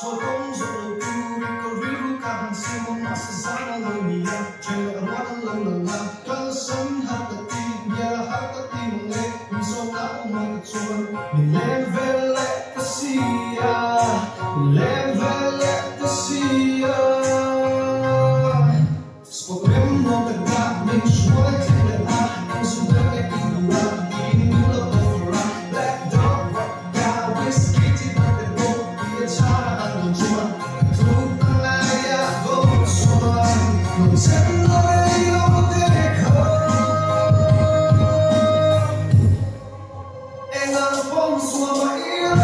Suốt công dụng đầu tư có riu cả bằng xin mong mà sẽ giá nó lâu mì ya chuyện lại hóa nó lâu lâu la cơn sớm hát ta tim ya hát ta tim nghe mình sâu não mà chuồn mình lên về lại ta si ya mình lên về lại ta si ya spoke em nó thật ra mình chúa thì là ta em dùng tới cái tình yêu đi đi lâu over black dog vodka whiskey chỉ bằng cái bộ bia cha ăn chuồn thuốc tay ya vô xuân người dân nơi yêu thế không em là bông xua mà yêu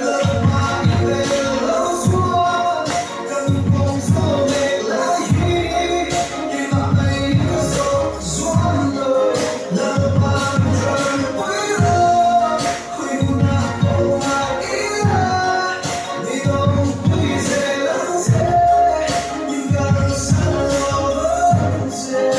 lỡ mà về lỡ xua cần bông xua về lỡ khi mà mây có gió xuân rồi lỡ mà trời quay lỡ khi buồn nát bông mai yêu đi đâu quý dễ lỡ dễ nhưng gần xa lo vẫn dễ.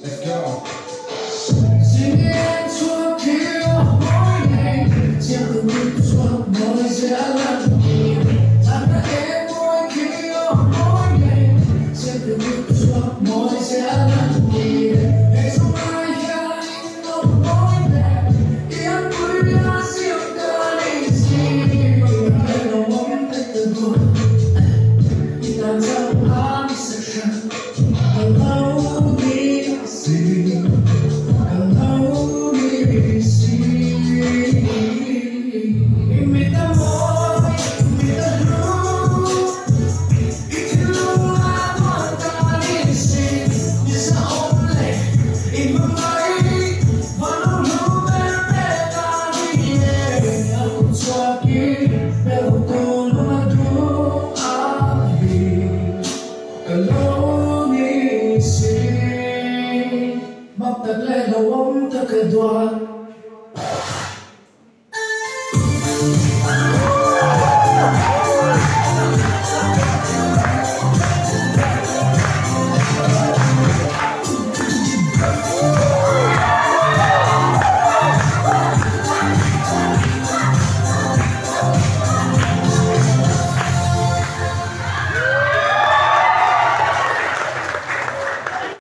Let's go. Singing to a kill morning, till the sun noise Tanah boy kill morning, till the sun noise It's my hearing no morning, yang punya siapa ni sih, kalau orang tertentu, kita jangan diseksyen. Allow me to see, allow me to see. Imita mo, imita mo. Ikaw ang matalisin, isa only. Imamay, walang lumerpeta niya. Ako sakit, pero tulong ako akin. Kalau mập thật lên đầu ông ta kể đoan